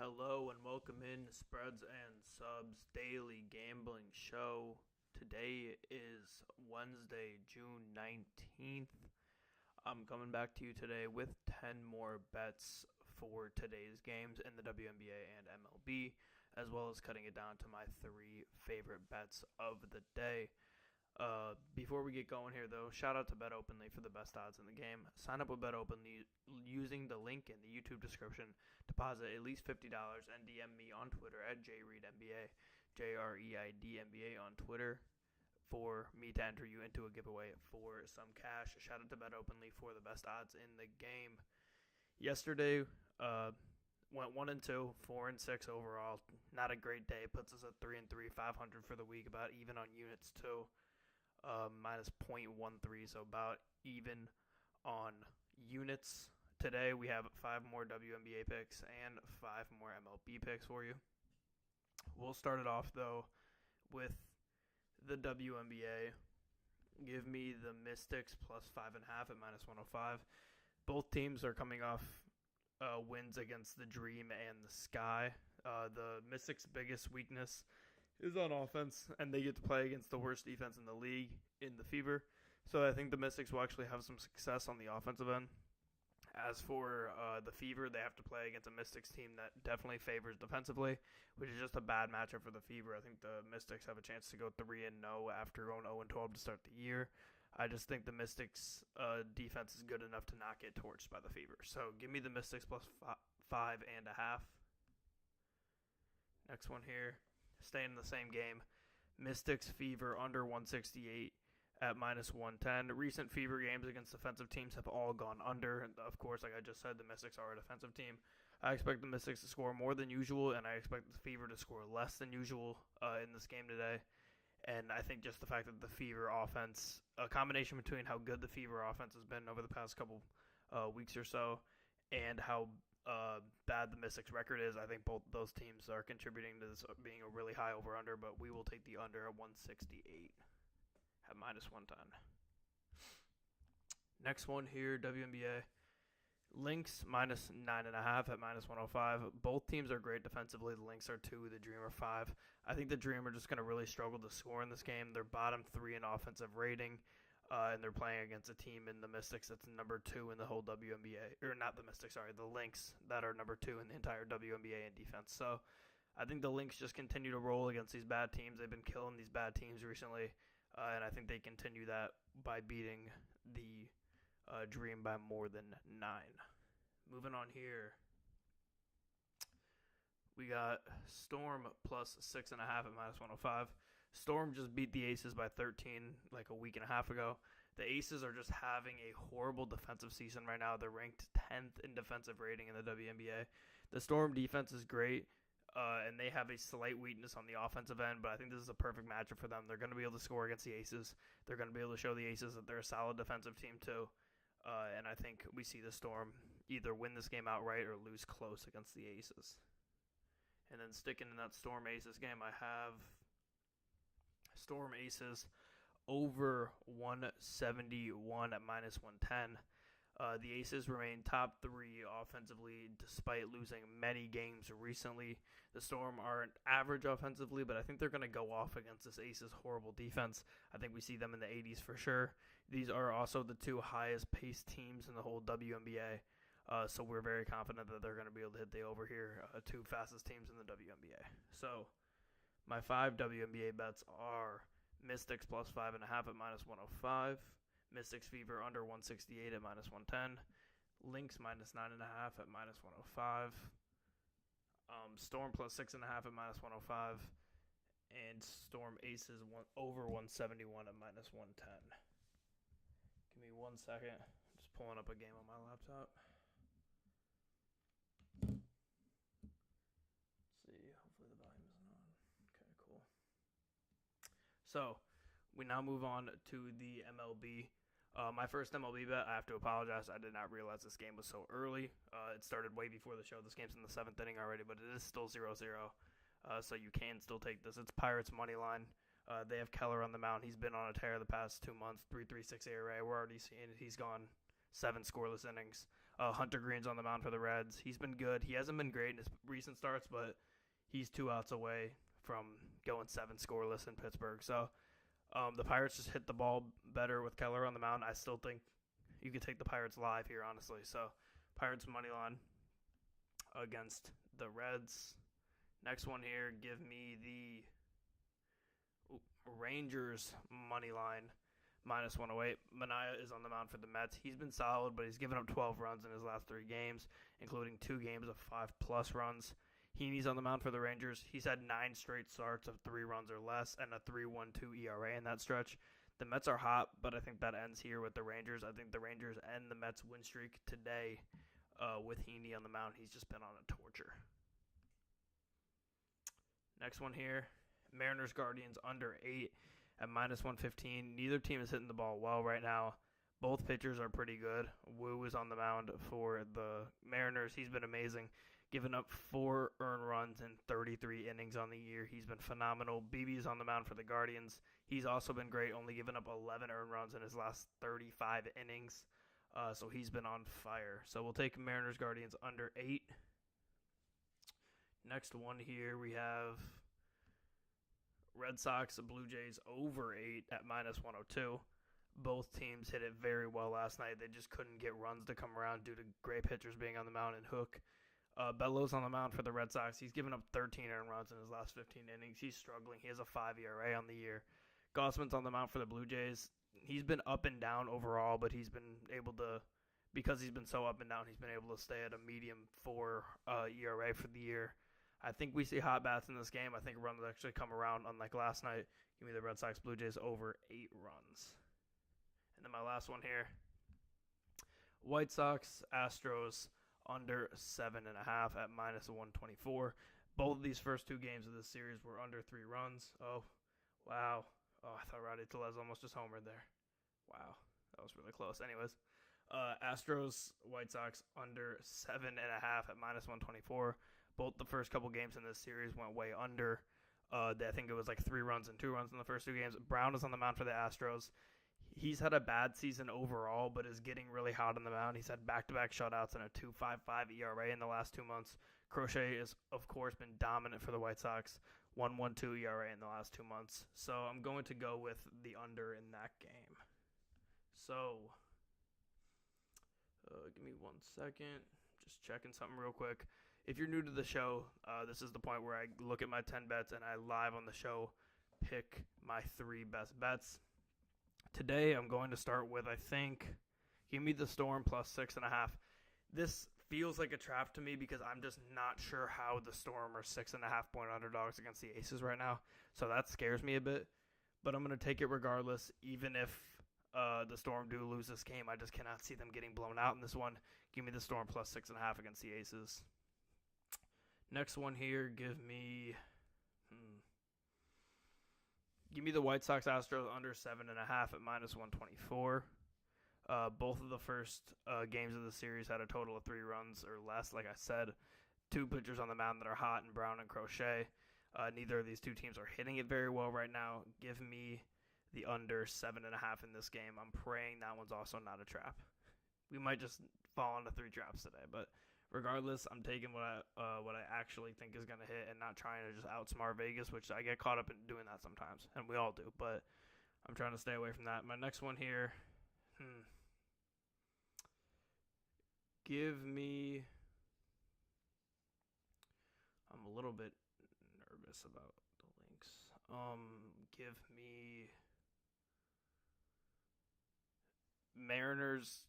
Hello and welcome in to Spreads and Subs Daily Gambling Show. Today is Wednesday, June 19th. I'm coming back to you today with 10 more bets for today's games in the WNBA and MLB, as well as cutting it down to my 3 favorite bets of the day. Before we get going here, though, shout out to Bet Openly for the best odds in the game. Sign up with Bet Openly using the link in the YouTube description. Deposit at least $50 and DM me on Twitter at JReidNBA, JREIDNBA on Twitter for me to enter you into a giveaway for some cash. Shout out to Bet Openly for the best odds in the game. Yesterday, went 1-2, 4-6 overall. Not a great day. Puts us at 3-3, 500 for the week. About even on units too. Minus 0.13, so about even on units. Today we have 5 more WNBA picks and 5 more MLB picks for you. We'll start it off, though, with the WNBA. Give me the Mystics plus 5.5 at minus 105. Both teams are coming off wins against the Dream and the Sky. The Mystics' biggest weakness is on offense, and they get to play against the worst defense in the league in the Fever. So I think the Mystics will actually have some success on the offensive end. As for the Fever, they have to play against a Mystics team that definitely favors defensively, which is just a bad matchup for the Fever. I think the Mystics have a chance to go 3-0 after going 0-12 to start the year. I just think the Mystics' defense is good enough to not get torched by the Fever. So give me the Mystics plus 5.5. Next one here. Staying in the same game, Mystics Fever under 168 at minus 110. Recent Fever games against defensive teams have all gone under. And of course, like I just said, the Mystics are a defensive team. I expect the Mystics to score more than usual, and I expect the Fever to score less than usual in this game today. And I think just the fact that the Fever offense, a combination between how good the Fever offense has been over the past couple weeks or so, and how bad the Mystics record is, I think both those teams are contributing to this being a really high over-under, but we will take the under at 168 at minus 110. Next one here, WNBA. Lynx minus 9.5 at minus 105. Both teams are great defensively. The Lynx are 2, the Dream are 5. I think the Dream are just going to really struggle to score in this game. They're bottom 3 in offensive rating. And they're playing against a team in the Mystics that's number 2 in the whole WNBA. Or not the Mystics, sorry, the Lynx that are number 2 in the entire WNBA in defense. So I think the Lynx just continue to roll against these bad teams. They've been killing these bad teams recently. And I think they continue that by beating the Dream by more than 9. Moving on here. We got Storm plus 6.5 at minus 105. Storm just beat the Aces by 13 like a week and a half ago. The Aces are just having a horrible defensive season right now. They're ranked 10th in defensive rating in the WNBA. The Storm defense is great, and they have a slight weakness on the offensive end, but I think this is a perfect matchup for them. They're going to be able to score against the Aces. They're going to be able to show the Aces that they're a solid defensive team too. And I think we see the Storm either win this game outright or lose close against the Aces. And then sticking in that Storm Aces game, I have Storm Aces over 171 at minus 110. The Aces remain top 3 offensively despite losing many games recently. The Storm aren't average offensively, but I think they're going to go off against this Aces horrible defense. I think we see them in the 80s for sure. These are also the 2 highest paced teams in the whole WNBA. So we're very confident that they're going to be able to hit the over here, 2 fastest teams in the WNBA. So my 5 WNBA bets are Mystics plus 5.5 at minus 105, Mystics Fever under 168 at minus 110, Lynx minus 9.5 at minus 105, Storm plus 6.5 at minus 105, and Storm Aces over 171 at minus 110. Give me 1 second. I'm just pulling up a game on my laptop. See, hopefully the volume isn't on. Okay, cool. So, we now move on to the MLB. My first MLB bet, I have to apologize. I did not realize this game was so early. It started way before the show. This game's in the 7th inning already, but it is still 0-0. So you can still take this. It's Pirates money line. They have Keller on the mound. He's been on a tear the past 2 months. 3.36 ERA. We're already seeing it. He's gone 7 scoreless innings. Hunter Green's on the mound for the Reds. He's been good. He hasn't been great in his recent starts, but he's 2 outs away from going 7 scoreless in Pittsburgh. So the Pirates just hit the ball better with Keller on the mound. I still think you could take the Pirates live here, honestly. So Pirates money line against the Reds. Next one here, give me the Rangers money line minus 108. Manaea is on the mound for the Mets. He's been solid, but he's given up 12 runs in his last 3 games, including 2 games of 5-plus runs. Heaney's on the mound for the Rangers. He's had 9 straight starts of 3 runs or less and a 3.12 ERA in that stretch. The Mets are hot, but I think that ends here with the Rangers. I think the Rangers end the Mets win streak today with Heaney on the mound. He's just been on a torture. Next one here, Mariners Guardians under 8 at minus 115. Neither team is hitting the ball well right now. Both pitchers are pretty good. Wu is on the mound for the Mariners. He's been amazing, giving up 4 earned runs in 33 innings on the year. He's been phenomenal. BB is on the mound for the Guardians. He's also been great, only giving up 11 earned runs in his last 35 innings. So he's been on fire. So we'll take Mariners Guardians under 8. Next one here, we have Red Sox Blue Jays over 8 at minus 102. Both teams hit it very well last night. They just couldn't get runs to come around due to great pitchers being on the mound and Hook. Bellows on the mound for the Red Sox. He's given up 13 earned runs in his last 15 innings. He's struggling. He has a 5 ERA on the year. Gossman's on the mound for the Blue Jays. He's been up and down overall, but he's been able to, because he's been so up and down, he's been able to stay at a medium 4 ERA for the year. I think we see hot bats in this game. I think runs actually come around, unlike last night. Give me the Red Sox Blue Jays over 8 runs. And then my last one here, White Sox Astros under 7.5 at minus 124. Both of these first 2 games of this series were under 3 runs. Oh, wow. Oh, I thought Rowdy Tellez almost just homered there. Wow, that was really close. Anyways, Astros, White Sox under 7.5 at minus 124. Both the first couple games in this series went way under. I think it was like 3 runs and 2 runs in the first 2 games. Brown is on the mound for the Astros. He's had a bad season overall, but is getting really hot on the mound. He's had back-to-back shutouts and a 2.55 ERA in the last 2 months. Crochet has, of course, been dominant for the White Sox. 1.12 ERA in the last 2 months. So I'm going to go with the under in that game. So, give me 1 second. Just checking something real quick. If you're new to the show, this is the point where I look at my 10 bets and I live on the show pick my 3 best bets. Today I'm going to start with, I think, give me the Storm plus 6.5. This feels like a trap to me because I'm just not sure how the Storm are 6.5 point underdogs against the Aces right now. So that scares me a bit. But I'm going to take it regardless, even if the Storm do lose this game. I just cannot see them getting blown out in this one. Give me the Storm plus 6.5 against the Aces. Next one here, give me the White Sox Astros under 7.5 at minus 124. Both of the first games of the series had a total of 3 runs or less. Like I said, 2 pitchers on the mound that are hot in Brown and Crochet. Neither of these 2 teams are hitting it very well right now. Give me the under 7.5 in this game. I'm praying that one's also not a trap. We might just fall into 3 traps today, but regardless, I'm taking what I actually think is going to hit and not trying to just outsmart Vegas, which I get caught up in doing that sometimes, and we all do, but I'm trying to stay away from that. My next one here, give me, I'm a little bit nervous about the links. Give me Mariners.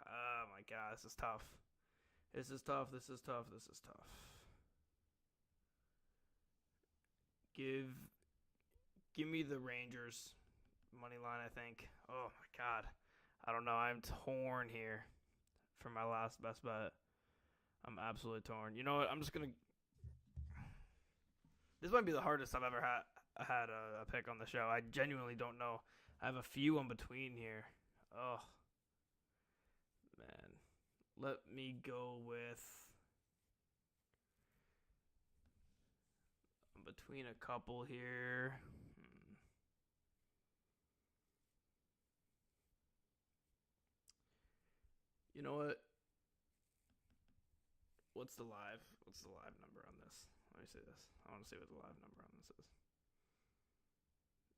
Oh my God, this is tough. This is tough. Give me the Rangers money line, I think. Oh my God. I don't know. I'm torn here for my last best bet. I'm absolutely torn. You know what? I'm just going to... This might be the hardest I've ever had a pick on the show. I genuinely don't know. I have a few in between here. Oh, man. Let me go with... I'm between a couple here. You know what? What's the live number on this? Let me see this. I want to see what the live number on this is.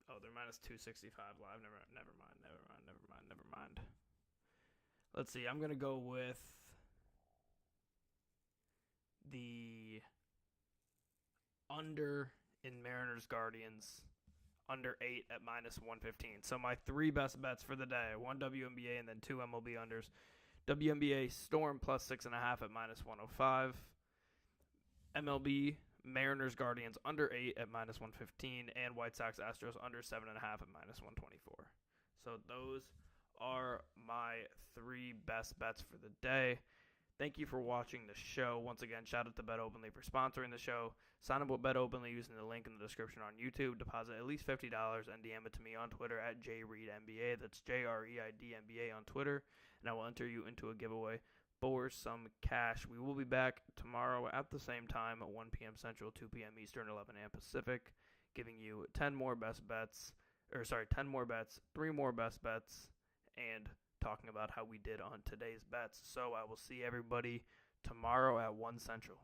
Oh, they're minus 265 live. Never mind. Let's see. I'm going to go with the under in Mariners Guardians, under 8 at minus 115. So my three best bets for the day, one WNBA and then two MLB unders. WNBA Storm plus 6.5 at minus 105. MLB Mariners Guardians under 8 at minus 115. And White Sox Astros under 7.5 at minus 124. So those are my three best bets for the day. Thank you for watching the show. Once again, shout out to Bet Openly for sponsoring the show. Sign up with Bet Openly using the link in the description on YouTube. Deposit at least $50 and DM it to me on Twitter at JReidNBA. That's JREIDNBA on Twitter. And I will enter you into a giveaway for some cash. We will be back tomorrow at the same time at 1 p.m. Central, 2 p.m. Eastern, 11 a.m. Pacific, giving you 10 more bets, 3 more best bets, and talking about how we did on today's bets. So I will see everybody tomorrow at 1 Central.